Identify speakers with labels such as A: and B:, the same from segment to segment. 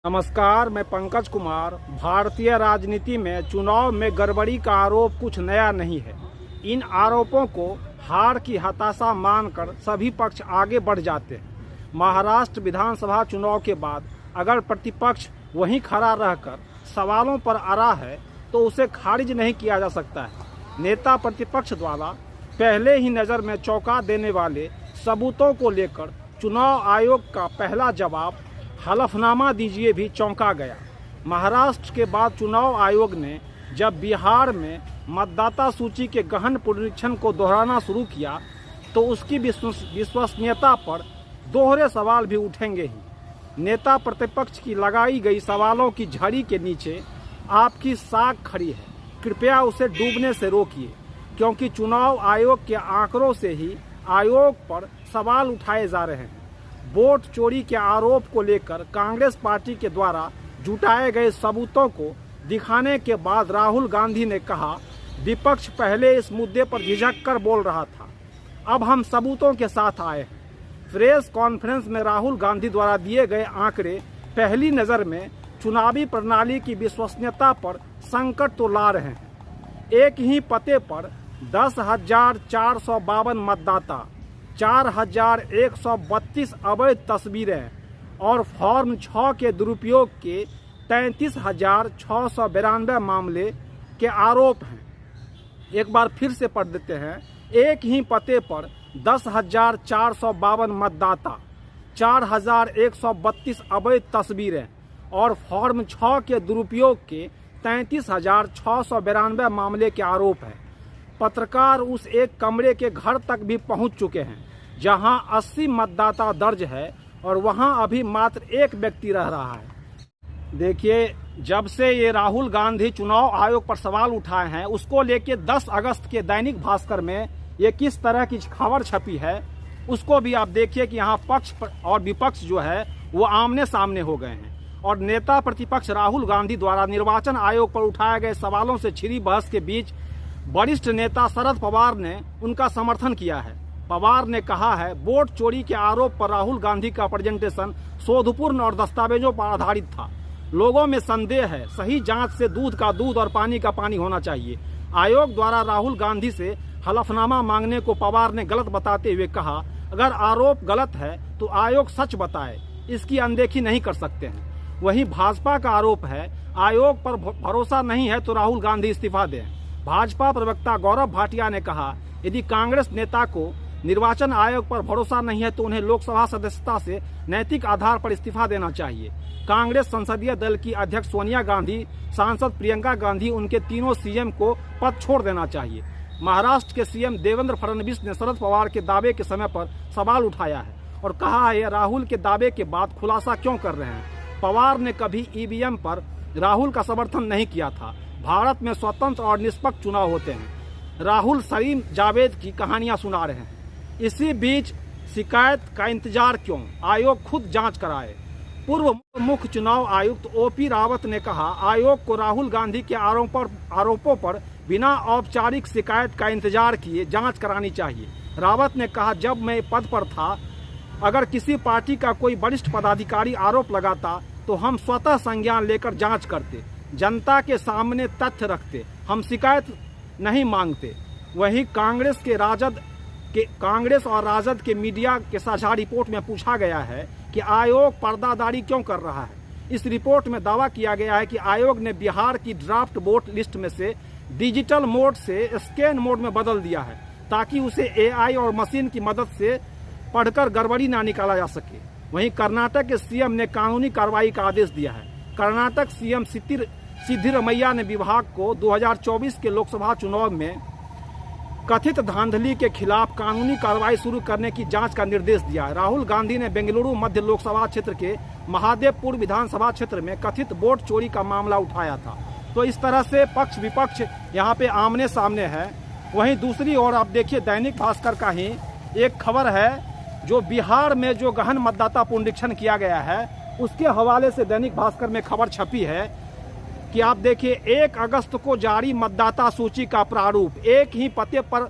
A: नमस्कार, मैं पंकज कुमार। भारतीय राजनीति में चुनाव में गड़बड़ी का आरोप कुछ नया नहीं है। इन आरोपों को हार की हताशा मानकर सभी पक्ष आगे बढ़ जाते हैं। महाराष्ट्र विधानसभा चुनाव के बाद अगर प्रतिपक्ष वहीं खड़ा रहकर सवालों पर अड़ा है तो उसे खारिज नहीं किया जा सकता है। नेता प्रतिपक्ष द्वारा पहले ही नज़र में चौंका देने वाले सबूतों को लेकर चुनाव आयोग का पहला जवाब हलफनामा दीजिए भी चौंका गया। महाराष्ट्र के बाद चुनाव आयोग ने जब बिहार में मतदाता सूची के गहन पुनरीक्षण को दोहराना शुरू किया तो उसकी विश्वसनीयता पर दोहरे सवाल भी उठेंगे ही। नेता प्रतिपक्ष की लगाई गई सवालों की झड़ी के नीचे आपकी साख खड़ी है। कृपया उसे डूबने से रोकिए, क्योंकि चुनाव आयोग के आंकड़ों से ही आयोग पर सवाल उठाए जा रहे हैं। वोट चोरी के आरोप को लेकर कांग्रेस पार्टी के द्वारा जुटाए गए सबूतों को दिखाने के बाद राहुल गांधी ने कहा, विपक्ष पहले इस मुद्दे पर झिझक कर बोल रहा था, अब हम सबूतों के साथ आए हैं। प्रेस कॉन्फ्रेंस में राहुल गांधी द्वारा दिए गए आंकड़े पहली नज़र में चुनावी प्रणाली की विश्वसनीयता पर संकट तो ला रहे हैं। एक ही पते पर 10,452 मतदाता, 4,132 अवैध तस्वीरें और फॉर्म 6 के दुरुपयोग के 33,692 मामले के आरोप हैं। एक बार फिर से पढ़ देते हैं। एक ही पते पर 10,452 मतदाता, 4,132 अवैध तस्वीरें और फॉर्म 6 के दुरुपयोग के 33,692 मामले के आरोप हैं। पत्रकार उस एक कमरे के घर तक भी पहुंच चुके हैं जहां 80 मतदाता दर्ज है और वहां अभी मात्र एक व्यक्ति रह रहा है। देखिए, जब से ये राहुल गांधी चुनाव आयोग पर सवाल उठाए हैं उसको लेके 10 अगस्त के दैनिक भास्कर में ये किस तरह की खबर छपी है उसको भी आप देखिए कि यहाँ पक्ष और विपक्ष जो है वो आमने सामने हो गए हैं। और नेता प्रतिपक्ष राहुल गांधी द्वारा निर्वाचन आयोग पर उठाए गए सवालों से छिड़ी बहस के बीच वरिष्ठ नेता शरद पवार ने उनका समर्थन किया है। पवार ने कहा है, वोट चोरी के आरोप पर राहुल गांधी का प्रेजेंटेशन शोधपूर्ण और दस्तावेजों पर आधारित था। लोगों में संदेह है, सही जांच से दूध का दूध और पानी का पानी होना चाहिए। आयोग द्वारा राहुल गांधी से हलफनामा मांगने को पवार ने गलत बताते हुए कहा, अगर आरोप गलत है तो आयोग सच बताए, इसकी अनदेखी नहीं कर सकते हैं। वहीं भाजपा का आरोप है, आयोग पर भरोसा नहीं है तो राहुल गांधी इस्तीफा दें। भाजपा प्रवक्ता गौरव भाटिया ने कहा, यदि कांग्रेस नेता को निर्वाचन आयोग पर भरोसा नहीं है तो उन्हें लोकसभा सदस्यता से नैतिक आधार पर इस्तीफा देना चाहिए। कांग्रेस संसदीय दल की अध्यक्ष सोनिया गांधी, सांसद प्रियंका गांधी, उनके तीनों सीएम को पद छोड़ देना चाहिए। महाराष्ट्र के सीएम देवेंद्र फडणवीस ने शरद पवार के दावे के समय पर सवाल उठाया है और कहा है, राहुल के दावे के बाद खुलासा क्यों कर रहे हैं। पवार ने कभी ईवीएम पर राहुल का समर्थन नहीं किया था। भारत में स्वतंत्र और निष्पक्ष चुनाव होते हैं। राहुल सलीम जावेद की कहानियां सुना रहे हैं। इसी बीच शिकायत का इंतजार क्यों, आयोग खुद जांच कराए। पूर्व मुख्य चुनाव आयुक्त ओपी रावत ने कहा, आयोग को राहुल गांधी के आरोपों पर बिना औपचारिक शिकायत का इंतजार किए जांच करानी चाहिए। रावत ने कहा, जब मैं पद पर था, अगर किसी पार्टी का कोई वरिष्ठ पदाधिकारी आरोप लगाता तो हम स्वतः संज्ञान लेकर जांच करते, जनता के सामने तथ्य रखते, हम शिकायत नहीं मांगते। वहीं कांग्रेस और राजद के मीडिया के साझा रिपोर्ट में पूछा गया है कि आयोग पर्दादारी क्यों कर रहा है। इस रिपोर्ट में दावा किया गया है कि आयोग ने बिहार की ड्राफ्ट वोट लिस्ट में से डिजिटल मोड से स्कैन मोड में बदल दिया है ताकि उसे एआई और मशीन की मदद से पढ़कर गड़बड़ी ना निकाला जा सके। वहीं कर्नाटक के सीएम ने कानूनी कार्रवाई का आदेश दिया है। कर्नाटक सीएम सिद्धिरमैया ने विभाग को 2024 के लोकसभा चुनाव में कथित धांधली के खिलाफ कानूनी कार्रवाई शुरू करने की जांच का निर्देश दिया है। राहुल गांधी ने बेंगलुरु मध्य लोकसभा क्षेत्र के महादेवपुर विधानसभा क्षेत्र में कथित वोट चोरी का मामला उठाया था। तो इस तरह से पक्ष विपक्ष यहाँ पे आमने सामने है। वहीं दूसरी ओर आप देखिए, दैनिक भास्कर का ही एक खबर है, जो बिहार में जो गहन मतदाता पुनरीक्षण किया गया है उसके हवाले से दैनिक भास्कर में खबर छपी है कि आप देखिए, 1 अगस्त को जारी मतदाता सूची का प्रारूप। एक ही पते पर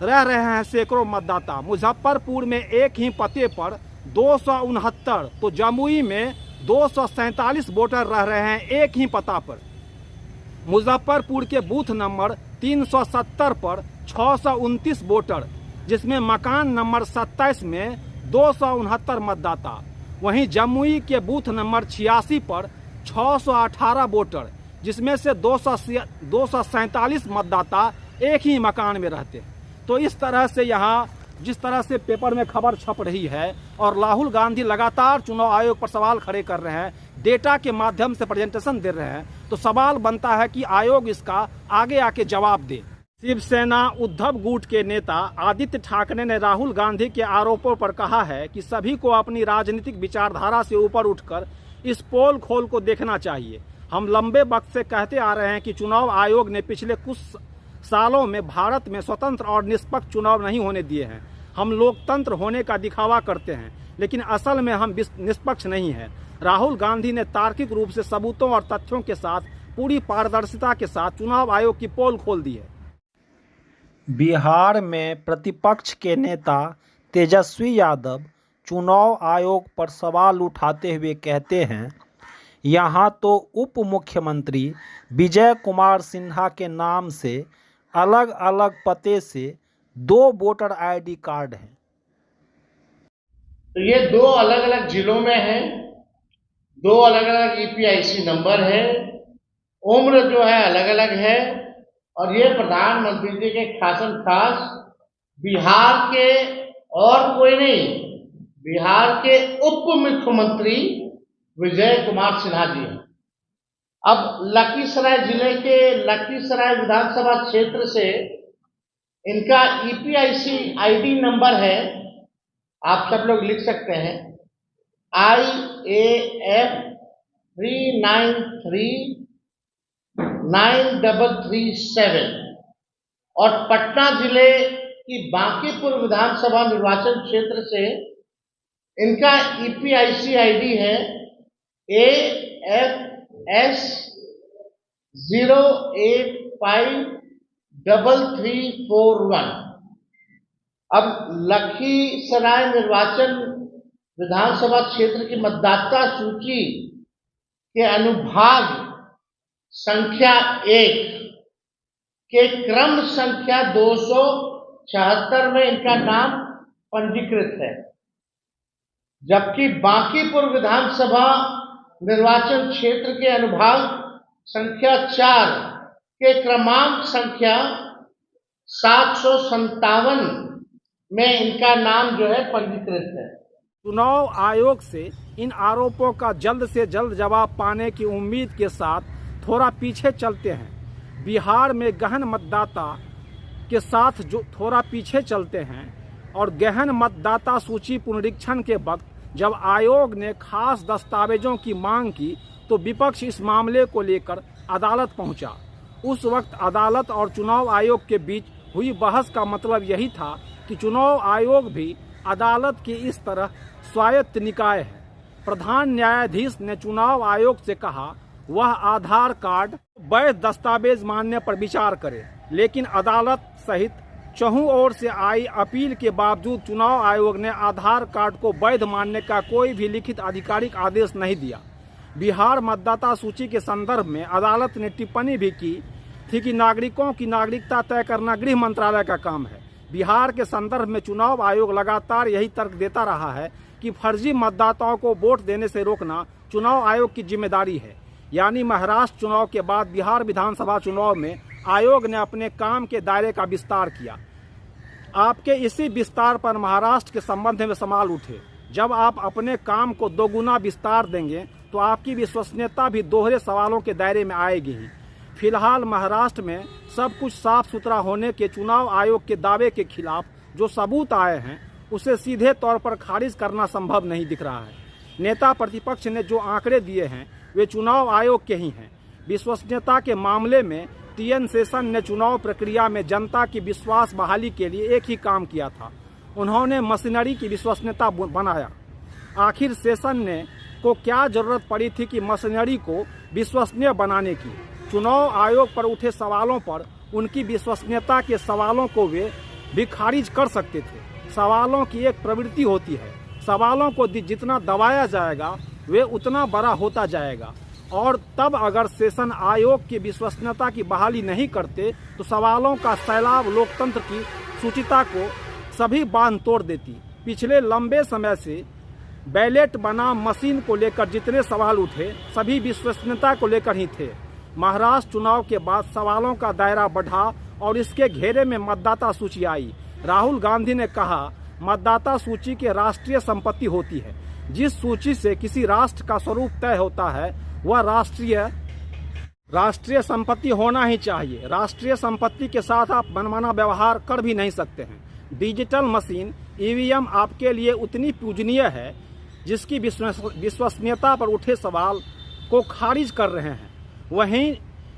A: रह रहे हैं सैकड़ों मतदाता। मुजफ्फरपुर में एक ही पते पर 269, तो जमुई में 247 वोटर रह रहे हैं एक ही पता पर। मुजफ्फरपुर के बूथ नंबर 370 पर 629 वोटर, जिसमें मकान नंबर 27 में 269 मतदाता। वहीं जमुई के बूथ नंबर 86 पर 618 वोटर, जिसमें से 247 मतदाता एक ही मकान में रहते हैं। तो इस तरह से यहाँ जिस तरह से पेपर में खबर छप रही है और राहुल गांधी लगातार चुनाव आयोग पर सवाल खड़े कर रहे हैं, डेटा के माध्यम से प्रेजेंटेशन दे रहे हैं, तो सवाल बनता है कि आयोग इसका आगे आके जवाब दे। शिवसेना उद्धव गुट के नेता आदित्य ठाकरे ने राहुल गांधी के आरोपों पर कहा है कि सभी को अपनी राजनीतिक विचारधारा से ऊपर उठकर इस पोल खोल को देखना चाहिए। हम लंबे वक्त से कहते आ रहे हैं कि चुनाव आयोग ने पिछले कुछ सालों में भारत में स्वतंत्र और निष्पक्ष चुनाव नहीं होने दिए हैं। हम लोकतंत्र होने का दिखावा करते हैं, लेकिन असल में हम निष्पक्ष नहीं हैं। राहुल गांधी ने तार्किक रूप से सबूतों और तथ्यों के साथ पूरी पारदर्शिता के साथ चुनाव आयोग की पोल खोल दी है। बिहार में प्रतिपक्ष के नेता तेजस्वी यादव चुनाव आयोग पर सवाल उठाते हुए कहते हैं, यहाँ तो उप मुख्यमंत्री विजय कुमार सिन्हा के नाम से अलग अलग पते से 2 वोटर आईडी कार्ड हैं।
B: तो ये 2 अलग अलग जिलों में हैं, 2 अलग अलग ईपीआईसी नंबर है, उम्र जो है अलग अलग है, और ये प्रधानमंत्री जी के खासन खास बिहार के और कोई नहीं, बिहार के उप मुख्यमंत्री विजय कुमार सिन्हा जी हैं। अब लखीसराय जिले के लखीसराय विधानसभा क्षेत्र से इनका ईपीआईसी आईडी नंबर है, आप सब लोग लिख सकते हैं, IAF 39393337। और पटना जिले की बांकीपुर विधानसभा निर्वाचन क्षेत्र से इनका ईपीआईसी आईडी है AFS 0853341। अब लखीसराय निर्वाचन विधानसभा क्षेत्र की मतदाता सूची के अनुभाग संख्या 1 के क्रम संख्या 276 में इनका नाम पंजीकृत है, जबकि बांकीपुर विधानसभा निर्वाचन क्षेत्र के अनुभाग संख्या 4 के क्रमांक संख्या 757 में इनका नाम जो है पंजीकृत है।
A: चुनाव आयोग से इन आरोपों का जल्द से जल्द जवाब पाने की उम्मीद के साथ थोड़ा पीछे चलते हैं। बिहार में गहन मतदाता के साथ जो थोड़ा पीछे चलते हैं और गहन मतदाता सूची पुनरीक्षण के वक्त जब आयोग ने खास दस्तावेजों की मांग की तो विपक्ष इस मामले को लेकर अदालत पहुंचा। उस वक्त अदालत और चुनाव आयोग के बीच हुई बहस का मतलब यही था कि चुनाव आयोग भी अदालत की इस तरह स्वायत्त निकाय है। प्रधान न्यायाधीश ने चुनाव आयोग से कहा वह आधार कार्ड वैध दस्तावेज मानने पर विचार करे, लेकिन अदालत सहित चहुं ओर से आई अपील के बावजूद चुनाव आयोग ने आधार कार्ड को वैध मानने का कोई भी लिखित आधिकारिक आदेश नहीं दिया। बिहार मतदाता सूची के संदर्भ में अदालत ने टिप्पणी भी की थी कि नागरिकों की नागरिकता तय करना गृह मंत्रालय का काम है। बिहार के संदर्भ में चुनाव आयोग लगातार यही तर्क देता रहा है कि फर्जी मतदाताओं को वोट देने से रोकना चुनाव आयोग की जिम्मेदारी है। यानी महाराष्ट्र चुनाव के बाद बिहार विधानसभा चुनाव में आयोग ने अपने काम के दायरे का विस्तार किया। आपके इसी विस्तार पर महाराष्ट्र के संबंध में सवाल उठे। जब आप अपने काम को दोगुना विस्तार देंगे तो आपकी विश्वसनीयता भी दोहरे सवालों के दायरे में आएगी ही। फिलहाल महाराष्ट्र में सब कुछ साफ सुथरा होने के चुनाव आयोग के दावे के खिलाफ जो सबूत आए हैं उसे सीधे तौर पर खारिज करना संभव नहीं दिख रहा है। नेता प्रतिपक्ष ने जो आंकड़े दिए हैं वे चुनाव आयोग के ही हैं। विश्वसनीयता के मामले में TN सेशन ने चुनाव प्रक्रिया में जनता की विश्वास बहाली के लिए एक ही काम किया था, उन्होंने मशीनरी की विश्वसनीयता बनाया। आखिर सेशन ने को क्या जरूरत पड़ी थी कि मशीनरी को विश्वसनीय बनाने की? चुनाव आयोग पर उठे सवालों पर उनकी विश्वसनीयता के सवालों को वे भी खारिज कर सकते थे। सवालों की एक प्रवृत्ति होती है, सवालों को जितना दबाया जाएगा वे उतना बड़ा होता जाएगा। और तब अगर सेशन आयोग की विश्वसनीयता की बहाली नहीं करते तो सवालों का सैलाब लोकतंत्र की शुचिता को सभी बांध तोड़ देती। पिछले लंबे समय से बैलेट बनाम मशीन को लेकर जितने सवाल उठे सभी विश्वसनीयता को लेकर ही थे। महाराष्ट्र चुनाव के बाद सवालों का दायरा बढ़ा और इसके घेरे में मतदाता सूची आई। राहुल गांधी ने कहा, मतदाता सूची की राष्ट्रीय संपत्ति होती है। जिस सूची से किसी राष्ट्र का स्वरूप तय होता है वह राष्ट्रीय संपत्ति होना ही चाहिए। राष्ट्रीय संपत्ति के साथ आप मनमाना व्यवहार कर भी नहीं सकते हैं। डिजिटल मशीन ईवीएम आपके लिए उतनी पूजनीय है जिसकी विश्वसनीयता पर उठे सवाल को खारिज कर रहे हैं। वहीं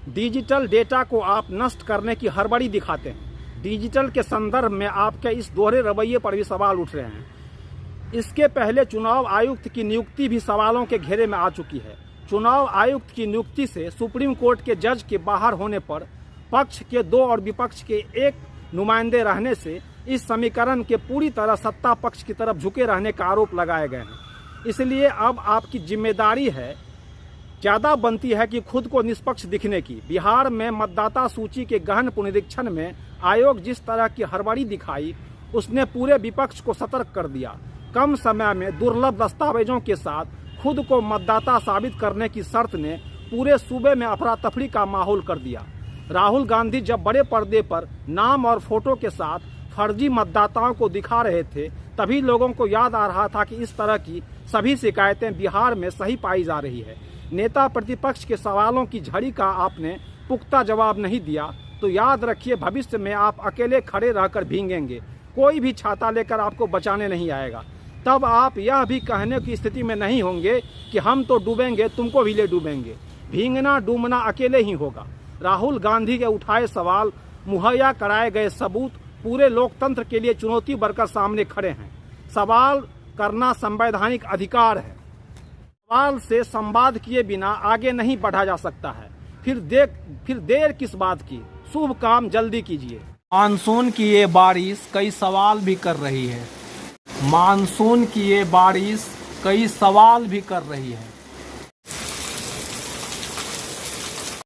A: डिजिटल डेटा को आप नष्ट करने की हड़बड़ी दिखाते हैं। डिजिटल के संदर्भ में आपके इस दोहरे रवैये पर भी सवाल उठ रहे हैं। इसके पहले चुनाव आयुक्त की नियुक्ति भी सवालों के घेरे में आ चुकी है। चुनाव आयुक्त की नियुक्ति से सुप्रीम कोर्ट के जज के बाहर होने पर पक्ष के 2 और विपक्ष के 1 नुमाइंदे रहने से इस समीकरण के पूरी तरह सत्ता पक्ष की तरफ झुके रहने का आरोप लगाए गए हैं। इसलिए अब आपकी जिम्मेदारी ज़्यादा बनती है कि खुद को निष्पक्ष दिखने की। बिहार में मतदाता सूची के गहन पुनरीक्षण में आयोग जिस तरह की हड़बड़ी दिखाई उसने पूरे विपक्ष को सतर्क कर दिया। कम समय में दुर्लभ दस्तावेजों के साथ खुद को मतदाता साबित करने की शर्त ने पूरे सूबे में अफरा तफरी का माहौल कर दिया। राहुल गांधी जब बड़े पर्दे पर नाम और फोटो के साथ फर्जी मतदाताओं को दिखा रहे थे तभी लोगों को याद आ रहा था कि इस तरह की सभी शिकायतें बिहार में सही पाई जा रही है। नेता प्रतिपक्ष के सवालों की झड़ी का आपने पुख्ता जवाब नहीं दिया तो याद रखिए भविष्य में आप अकेले खड़े रहकर भीगेंगे। कोई भी छाता लेकर आपको बचाने नहीं आएगा। तब आप यह भी कहने की स्थिति में नहीं होंगे कि हम तो डूबेंगे, तुमको भी ले डूबेंगे। भीगना डूबना अकेले ही होगा। राहुल गांधी के उठाए सवाल, मुहैया कराए गए सबूत पूरे लोकतंत्र के लिए चुनौती बनकर सामने खड़े हैं। सवाल करना संवैधानिक अधिकार है। सवाल से संवाद किए बिना आगे नहीं बढ़ा जा सकता है। फिर देर किस बात की? शुभ काम जल्दी कीजिए। मानसून की ये बारिश कई सवाल भी कर रही है। मानसून की ये बारिश कई सवाल भी कर रही है।